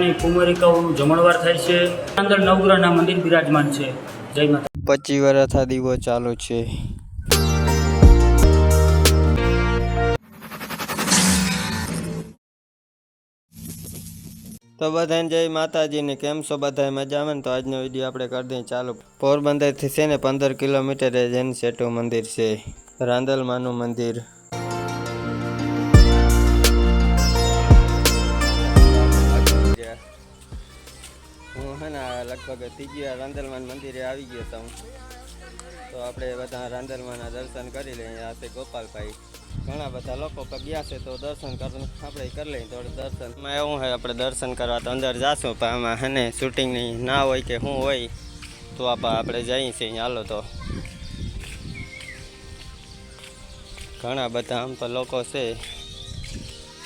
નાની કુમારિકાઓનું જમણવાર થાય છે। અંદર નવગ્રહના મંદિર બિરાજમાન છે। જય માતા। 25 વર્ષથી દીવો ચાલુ છે। તો બધાને જય માતાજી ને કેમ છો બધા મજામાં ને? તો આજનો વિડીયો આપણે કરી દઈએ ચાલુ। પોરબંદરથી છે ને 15 કિલોમીટર જૈન સેટુ મંદિર છે, રાંદલમાનું મંદિર। હું હે ને લગભગ ત્રીજી વાર રાંદલમાન મંદિરે આવી ગયો છું। તો આપણે બધા રાંદલમાના દર્શન કરી લઈએ। આ છે ગોપાલભાઈ, ઘણા બધા લોકો ગયા છે તો દર્શન આપણે કરી લઈએ થોડું દર્શન। એમાં એવું હોય આપણે દર્શન કરવા તો અંદર જાશું, પણ આમાં હે ને શૂટિંગની ના હોય કે શું હોય તો આપણે જઈએ છીએ। હાલો તો ઘણા બધા આમ તો લોકો છે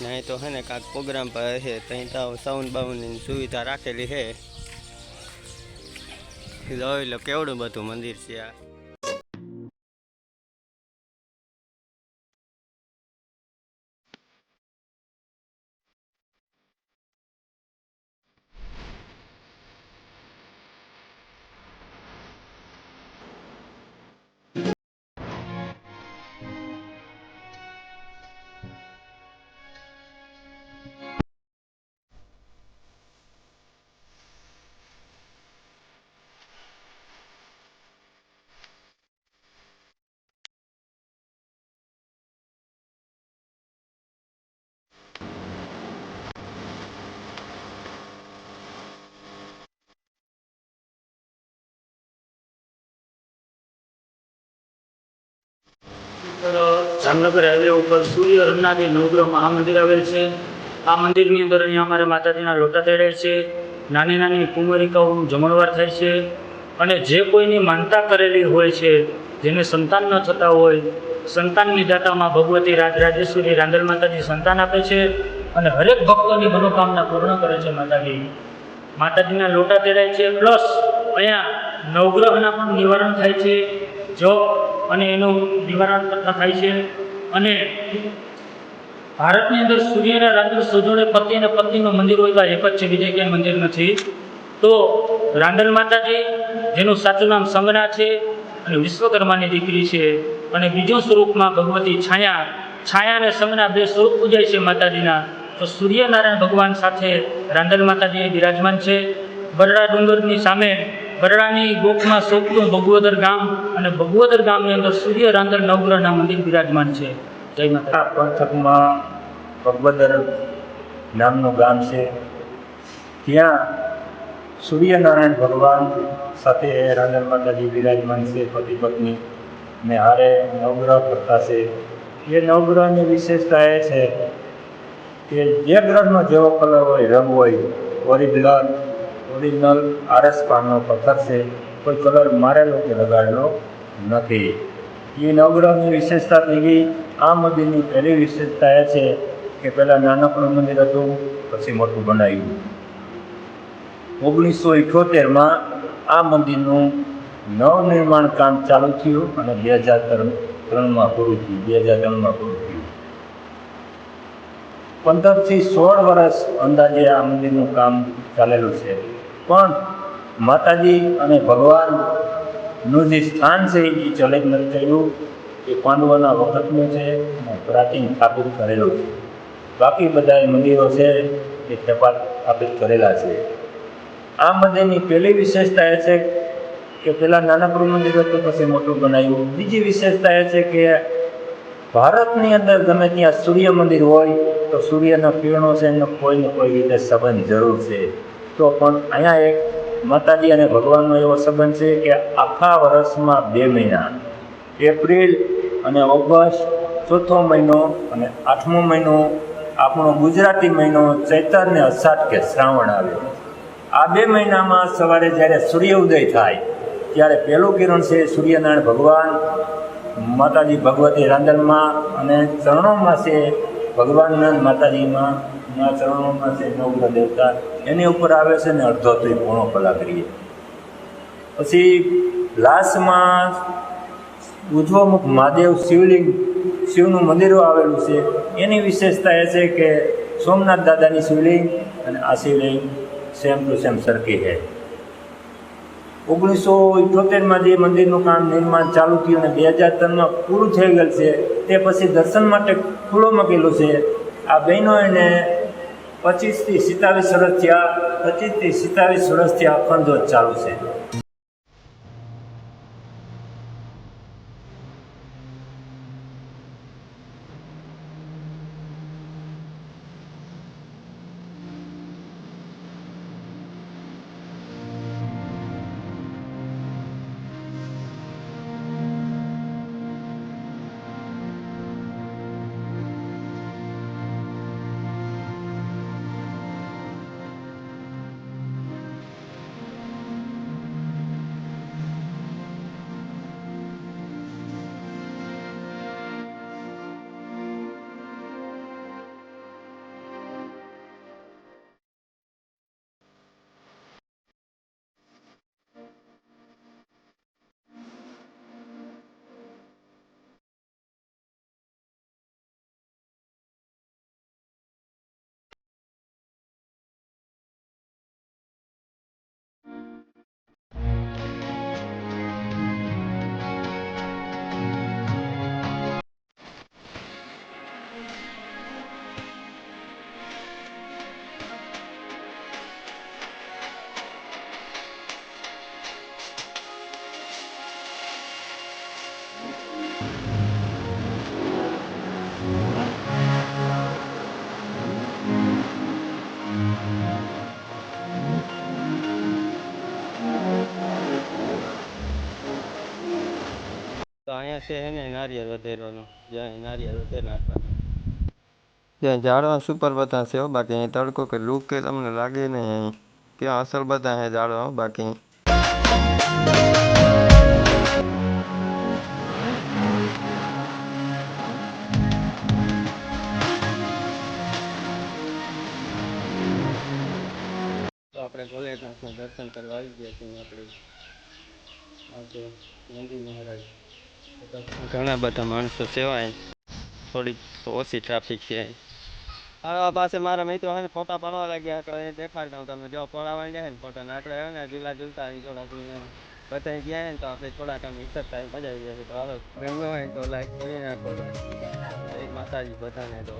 નહીં તો હે ને કાંઈક પ્રોગ્રામ પર છે ત્યાં તો સાઉન્ડ બાઉન્ડની સુવિધા રાખેલી છે। જોઈ લો કેવડું બધું મંદિર છે આ। જામનગર હાઈવે ઉપર સૂર્ય રંગનાથી નવગ્રહ મહામંદિર આવેલ છે। આ મંદિરની અંદર અહીંયા અમારે માતાજીના લોટા તેડાય છે। નાની નાની કુમારિકાઓનું જમણવાર થાય છે। અને જે કોઈની માનતા કરેલી હોય છે, જેને સંતાન ન થતા હોય, સંતાનની દાતામાં ભગવતી રાજરાજેશ્વરી રાંદલ માતાજી સંતાન આપે છે અને હરેક ભક્તોની મનોકામના પૂર્ણ કરે છે માતાજી। માતાજીના લોટા તેડાય છે, પ્લસ અહીંયા નવગ્રહના પણ નિવારણ થાય છે, જો અને એનું નિવારણ કરતા થાય છે। અને ભારતની અંદર સૂર્યના રાંદલ શોધોડે પતિ અને પત્નીનું મંદિર હોય એક જ છે, બીજે ક્યાંય મંદિર નથી। તો રાંદલ માતાજી જેનું સાચું નામ સંગના છે અને વિશ્વકર્માની દીકરી છે, અને બીજું સ્વરૂપમાં ભગવતી છાયા અને સંગના બે સ્વરૂપ પૂજાય છે માતાજીના। તો સૂર્યનારાયણ ભગવાન સાથે રાંદલ માતાજી બિરાજમાન છે। બરડા ડુંગરની સામે બરડાની ગોખમાં સોંપતું ભગવદર ગામ, અને ભગવદર ગામની અંદર સૂર્ય રાંદલ નવગ્રહના મંદિર બિરાજમાન છે। જય માતા। પંથકમાં ભગવદર નામનું ગામ છે, ત્યાં સૂર્યનારાયણ ભગવાન સાથે રાંદલ માતાજી બિરાજમાન છે, પતિ પત્ની ને હારે નવગ્રહ કરતા છે। એ નવગ્રહની વિશેષતા એ છે કે જે ગ્રહનો જેવો કલર હોય, રંગ હોય, ઓરિજિનલ આરસ પાનનો પથ્થર છે, કોઈ કલર મારેલો કે લગાડેલો નથી। એ નવગ્રહની વિશેષતા થઈ ગઈ। આ મંદિરની પહેલી વિશેષતા એ છે કે પહેલાં નાનકડું મંદિર હતું, પછી મોટું બનાવ્યું। 1978માં આ મંદિરનું નવનિર્માણ કામ ચાલુ થયું અને 2003માં પૂરું થયું। 15થી 16 વર્ષ અંદાજે આ મંદિરનું કામ ચાલેલું છે, પણ માતાજી અને ભગવાનનું જે સ્થાન છે એ ચલિત નથી થયું। એ પાંડવોના વખતનું છે અને પ્રાચીન સ્થાપિત કરેલું છે। બાકી બધા મંદિરો છે એ સ્થાપિત કરેલા છે। આ મંદિરની પહેલી વિશેષતા એ છે કે પહેલાં નાનકડું મંદિર હતું, પછી મોટું બનાવ્યું। બીજી વિશેષતા એ છે કે ભારતની અંદર ગમે ત્યાં સૂર્ય મંદિર હોય તો સૂર્યના કિરણો છે એનો કોઈ ને કોઈ રીતે સંબંધ જરૂર છે। તો પણ અહીંયા એક માતાજી અને ભગવાનનો એવો સંબંધ છે કે આખા વર્ષમાં 2 મહિના, એપ્રિલ અને ઓગસ્ટ, ચોથો મહિનો અને 8મો મહિનો આપણો ગુજરાતી મહિનો ચૈત્ર ને અષાઢ કે શ્રાવણ આવે। આ 2 મહિનામાં સવારે જ્યારે સૂર્ય ઉદય થાય ત્યારે પહેલું કિરણ છે સૂર્યનારાયણ ભગવાન, માતાજી ભગવતી રાંદલમાં, અને ચરણોમાં છે ભગવાનના માતાજીમાં ના ચરણોમાં છે નવગ્રહ દેવતા, એની ઉપર આવે છે ને અડધોથી પોણો કલાક કરીએ। પછી લાસ્ટમાં ઉજ્જવમુખ મહાદેવ શિવનું મંદિરો આવેલું છે। એની વિશેષતા એ છે કે સોમનાથ દાદાની શિવલિંગ અને આ શિવલિંગ સેમ ટુ સેમ સરખી છે. 1978માં જે મંદિરનું કામ નિર્માણ ચાલુ થયું અને 2003માં પૂરું થઈ ગયેલ છે, તે પછી દર્શન માટે ખુલ્લો મૂકેલું છે. આ બહેનો એને 25 થી 27 વર્ષ થયા, 25 થી 27 વર્ષથી આ અખંડ જ્યોત ચાલુ છે. તો અહીંયા છે ને નારિયેળ વધેરવાનું, જ્યાં નારિયેળ વધેર નાખવાનું. ત્યાં ઝાડવા સુપર બધા છે હો, બાકી અહીં તડકો કે લૂક કે તમને લાગે નહીં અહીં. ત્યાં અસલ બધા છે ઝાડવા, બાકી તો આપણે ભોલેનાથના દર્શન કરવા આવી ગયા છીએ. આપણે નંદી મહારાજ, ઘણા બધા માણસો સેવાય, થોડીક ઓછી ટ્રાફિક છે. આ પાસે મારા મિત્રો છે ને ફોટા પાડવા લાગ્યા, તો એ દેખાડતા હું તમને. જો પડાવવા જાય ને ફોટા ને આપણે ને ઝૂલા ઝૂલતા થોડા બધા ગયા ને, તો આપણે થોડાક આમ ઇજ્જત થાય, મજા આવી જાય. તો હાલો ગમ્યો હોય તો લાઈક કરી નાખો. જય માતાજી બધાને. તો